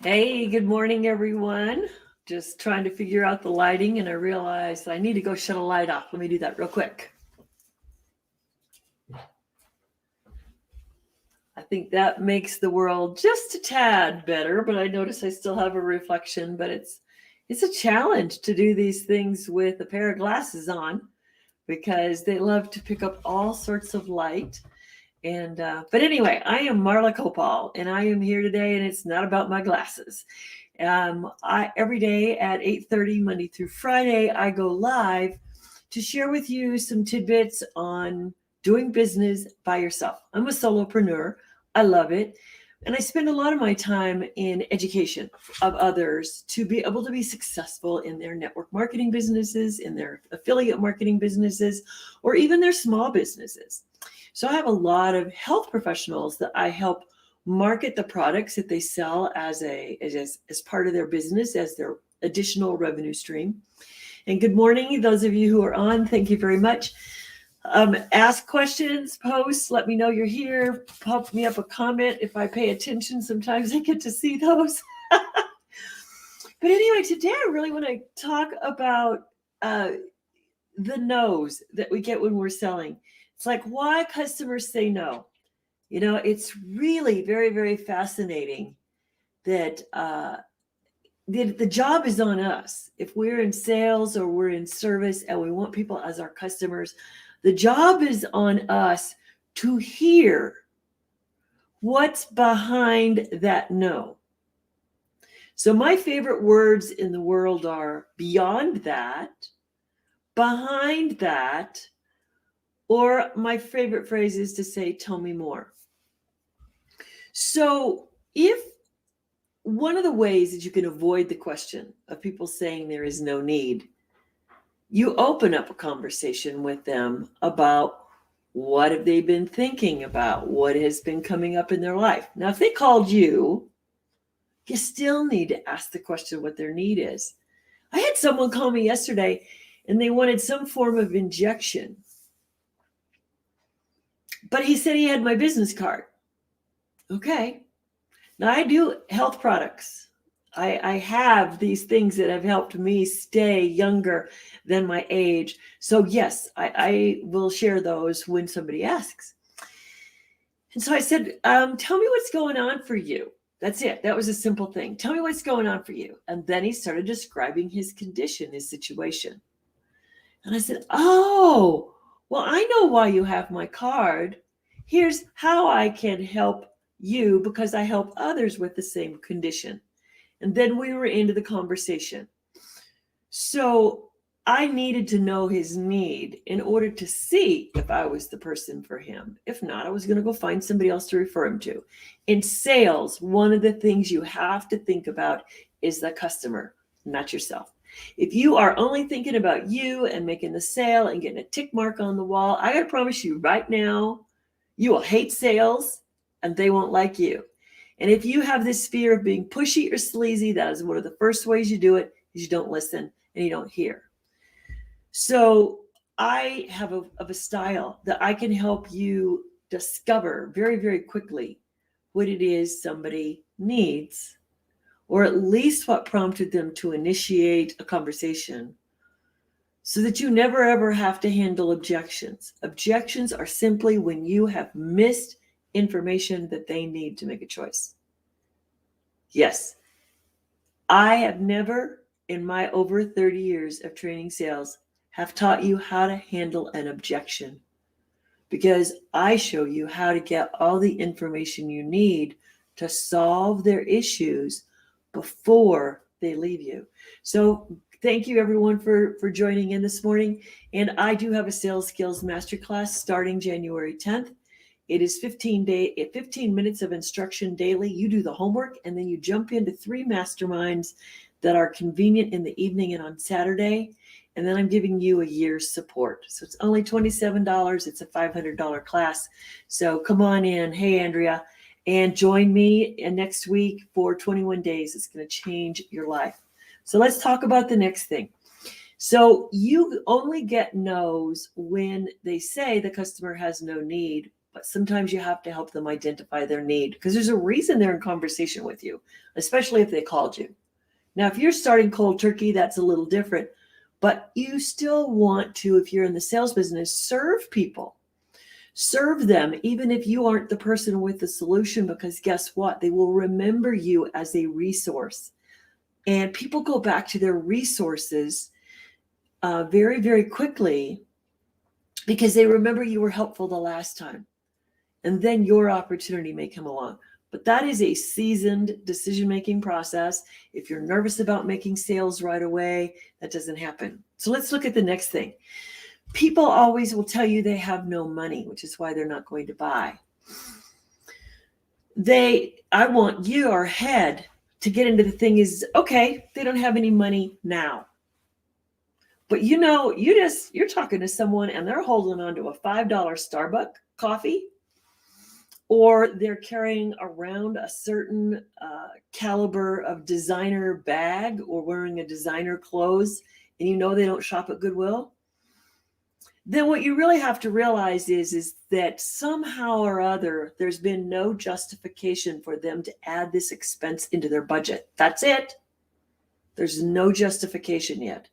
Hey, good morning, everyone. Just trying to figure out the lighting, and I realized I need to go shut a light off. Let me do that real quick. I think that makes the world just a tad better, but I notice I still have a reflection, but it's a challenge to do these things with a pair of glasses on because they love to pick up all sorts of light. And but anyway, I am Marla Copal, and I am here today, and it's not about my glasses. Every day at 8:30, Monday through Friday, I go live to share with you some tidbits on doing business by yourself. I'm a solopreneur. I love it. And I spend a lot of my time in education of others to be able to be successful in their network marketing businesses, in their affiliate marketing businesses, or even their small businesses. So I have a lot of health professionals that I help market the products that they sell as part of their business, as their additional revenue stream. And good morning, those of you who are on. Thank you very much. Ask questions, post, let me know you're here. Pop me up a comment if I pay attention. Sometimes I get to see those. But anyway, today I really want to talk about the no's that we get when we're selling. It's like why customers say no. You know, it's really very, very fascinating that the job is on us. If we're in sales or we're in service and we want people as our customers, the job is on us to hear what's behind that no. So my favorite words in the world are beyond that, behind that, or my favorite phrase is to say, tell me more. So if one of the ways that you can avoid the question of people saying there is no need, you open up a conversation with them about what have they been thinking about, what has been coming up in their life. Now, if they called you, you still need to ask the question what their need is. I had someone call me yesterday and they wanted some form of injection. But he said he had my business card. Okay. Now I do health products. I have these things that have helped me stay younger than my age. So yes, I will share those when somebody asks. And so I said, tell me what's going on for you. That's it. That was a simple thing. Tell me what's going on for you. And then he started describing his condition, his situation. And I said, oh, well, I know why you have my card. Here's how I can help you because I help others with the same condition. And then we were into the conversation. So I needed to know his need in order to see if I was the person for him. If not, I was going to go find somebody else to refer him to. In sales, one of the things you have to think about is the customer, not yourself. If you are only thinking about you and making the sale and getting a tick mark on the wall, I got to promise you right now, you will hate sales and they won't like you. And if you have this fear of being pushy or sleazy, that is one of the first ways you do it is you don't listen and you don't hear. So I have a style that I can help you discover very, very quickly what it is somebody needs, or at least what prompted them to initiate a conversation, so that you never ever have to handle objections. Objections are simply when you have missed information that they need to make a choice. Yes, I have never in my over 30 years of training sales have taught you how to handle an objection, because I show you how to get all the information you need to solve their issues before they leave you. So thank you everyone for joining in this morning. And I do have a sales skills masterclass starting January 10th. It is 15 minutes of instruction daily. You do the homework and then you jump into 3 masterminds that are convenient in the evening and on Saturday. And then I'm giving you a year's support. So it's only $27. It's a $500 class. So come on in. Hey, Andrea. And join me next week for 21 days. It's going to change your life. So let's talk about the next thing. So you only get no's when they say the customer has no need But sometimes you have to help them identify their need, because there's a reason they're in conversation with you, especially if they called you. Now, if you're starting cold turkey, that's a little different, but you still want to, if you're in the sales business, serve people. Serve them, even if you aren't the person with the solution, because guess what? They will remember you as a resource. And people go back to their resources very, very quickly because they remember you were helpful the last time. And then your opportunity may come along. But that is a seasoned decision-making process. If you're nervous about making sales right away, that doesn't happen. So let's look at the next thing. People always will tell you they have no money, which is why they're not going to buy. I want your head to get into the thing is, okay, they don't have any money now. But you're talking to someone and they're holding on to a $5 Starbucks coffee, or they're carrying around a certain caliber of designer bag or wearing a designer clothes, and they don't shop at Goodwill. Then what you really have to realize is that somehow or other, there's been no justification for them to add this expense into their budget. That's it. There's no justification yet.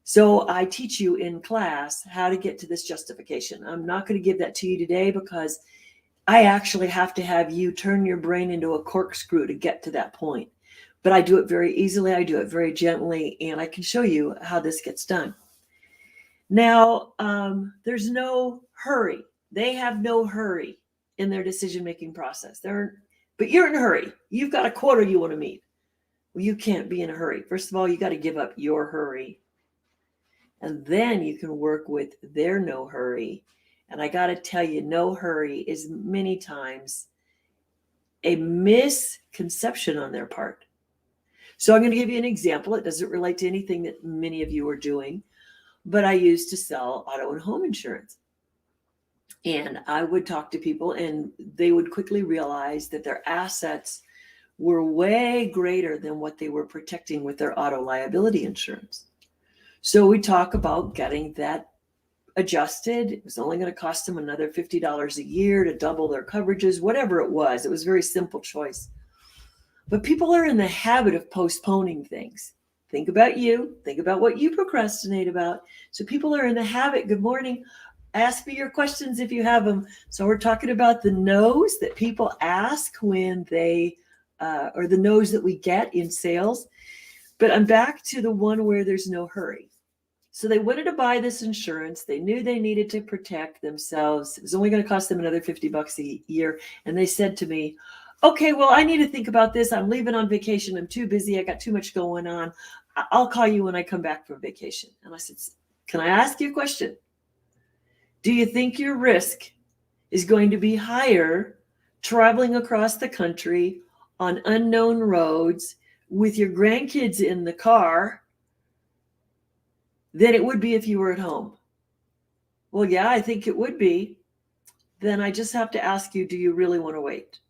So I teach you in class how to get to this justification. I'm not going to give that to you today because I actually have to have you turn your brain into a corkscrew to get to that point. But I do it very easily. I do it very gently, and I can show you how this gets done. Now, there's no hurry. They have no hurry in their decision-making process. But you're in a hurry. You've got a quota you want to meet. Well, you can't be in a hurry. First of all, you got to give up your hurry. And then you can work with their no hurry. And I got to tell you, no hurry is many times a misconception on their part. So I'm going to give you an example. It doesn't relate to anything that many of you are doing. But I used to sell auto and home insurance. And I would talk to people and they would quickly realize that their assets were way greater than what they were protecting with their auto liability insurance. So we talk about getting that adjusted. It was only going to cost them another $50 a year to double their coverages, whatever it was. It was a very simple choice. But people are in the habit of postponing things. Think about you. Think about what you procrastinate about. So people are in the habit. Good morning. Ask me your questions if you have them. So we're talking about the no's that people ask when they, or the no's that we get in sales. But I'm back to the one where there's no hurry. So they wanted to buy this insurance. They knew they needed to protect themselves. It was only going to cost them another $50 a year. And they said to me, okay, well, I need to think about this. I'm leaving on vacation. I'm too busy. I got too much going on. I'll call you when I come back from vacation. And I said, can I ask you a question? Do you think your risk is going to be higher traveling across the country on unknown roads with your grandkids in the car than it would be if you were at home? Well, yeah, I think it would be. Then I just have to ask you, do you really want to wait?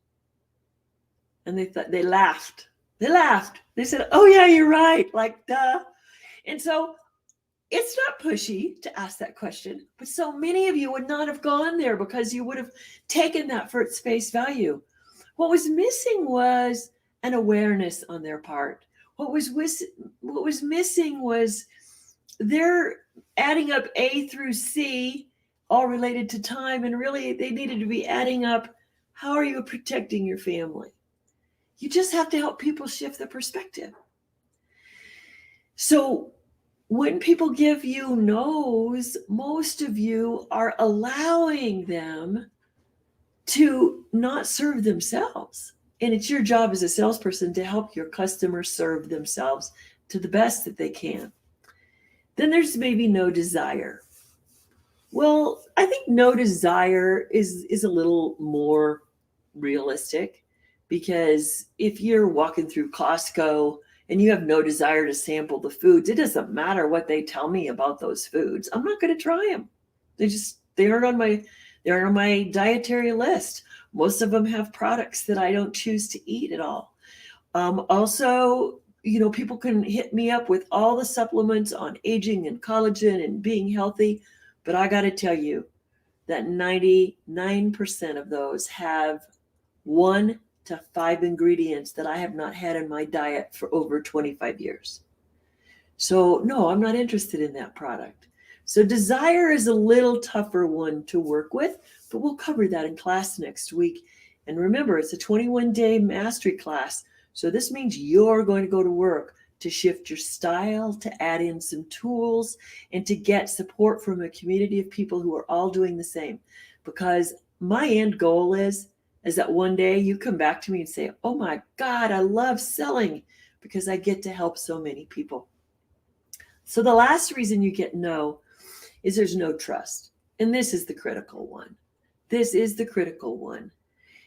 And they laughed. They laughed. They said, oh yeah, you're right. Like, duh. And so it's not pushy to ask that question, but so many of you would not have gone there because you would have taken that for its face value. What was missing was an awareness on their part. What was missing was they're adding up A through C, all related to time, and really they needed to be adding up, how are you protecting your family? You just have to help people shift the perspective. So when people give you no's, most of you are allowing them to not serve themselves. And it's your job as a salesperson to help your customers serve themselves to the best that they can. Then there's maybe no desire. Well, I think no desire is a little more realistic, because if you're walking through Costco and you have no desire to sample the foods, it doesn't matter what they tell me about those foods. I'm not going to try them. They aren't on my dietary list. Most of them have products that I don't choose to eat at all. Also, people can hit me up with all the supplements on aging and collagen and being healthy, but I got to tell you, that 99% of those have 1 to 5 ingredients that I have not had in my diet for over 25 years. So no, I'm not interested in that product. So desire is a little tougher one to work with, but we'll cover that in class next week. And remember, it's a 21-day mastery class. So this means you're going to go to work to shift your style, to add in some tools, and to get support from a community of people who are all doing the same. Because my end goal is that one day you come back to me and say, oh my God, I love selling because I get to help so many people. So the last reason you get no is there's no trust. And this is the critical one. This is the critical one.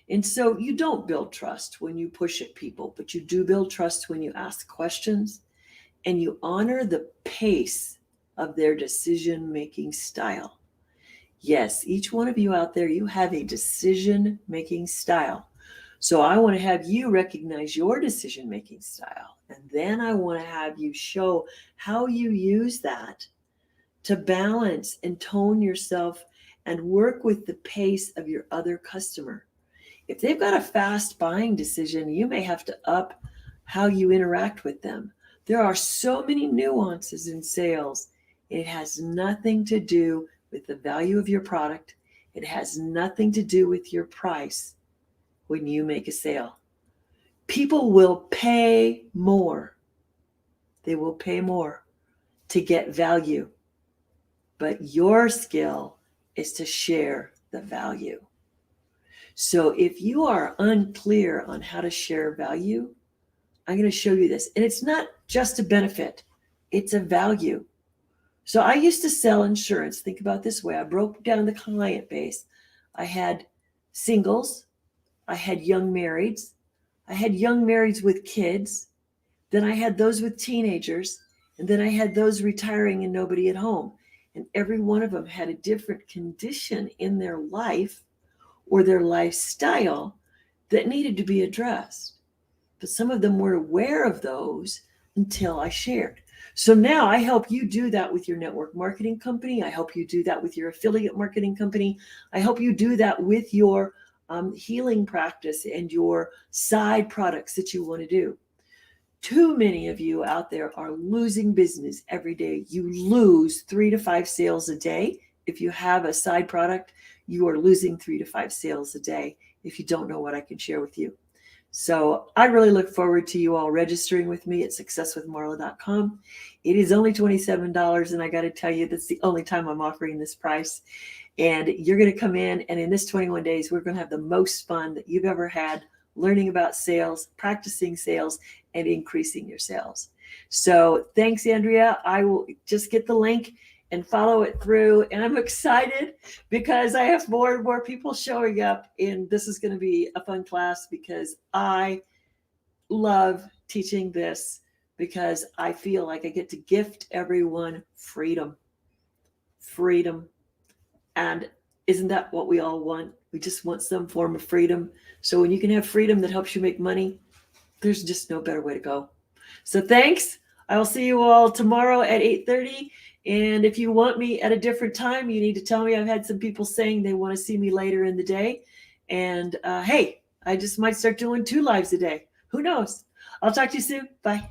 And so you don't build trust when you push at people, but you do build trust when you ask questions and you honor the pace of their decision-making style. Yes, each one of you out there, you have a decision-making style. So I want to have you recognize your decision-making style. And then I want to have you show how you use that to balance and tone yourself and work with the pace of your other customer. If they've got a fast buying decision, you may have to up how you interact with them. There are so many nuances in sales. It has nothing to do with the value of your product. It has nothing to do with your price when you make a sale. People will pay more. They will pay more to get value. But your skill is to share the value. So if you are unclear on how to share value, I'm going to show you this. And it's not just a benefit, it's a value. So I used to sell insurance. Think about it this way. I broke down the client base. I had singles. I had young marrieds. I had young marrieds with kids. Then I had those with teenagers. And then I had those retiring and nobody at home. And every one of them had a different condition in their life or their lifestyle that needed to be addressed. But some of them were aware of those until I shared. So now I help you do that with your network marketing company. I help you do that with your affiliate marketing company. I help you do that with your healing practice and your side products that you want to do. Too many of you out there are losing business every day. You lose 3 to 5 sales a day. If you have a side product, you are losing 3 to 5 sales a day if you don't know what I can share with you. So I really look forward to you all registering with me at successwithmarla.com. It is only $27, and I got to tell you, that's the only time I'm offering this price. And you're going to come in, and in this 21 days, we're going to have the most fun that you've ever had learning about sales, practicing sales, and increasing your sales. So thanks, Andrea. I will just get the link and follow it through. And I'm excited because I have more and more people showing up, and this is going to be a fun class because I love teaching this because I feel like I get to gift everyone freedom. And isn't that what we all want? We just want some form of freedom. So when you can have freedom that helps you make money, there's just no better way to go. So thanks. I will see you all tomorrow at 8:30. And if you want me at a different time, you need to tell me. I've had some people saying they want to see me later in the day. And hey, I just might start doing 2 lives a day. Who knows? I'll talk to you soon. Bye.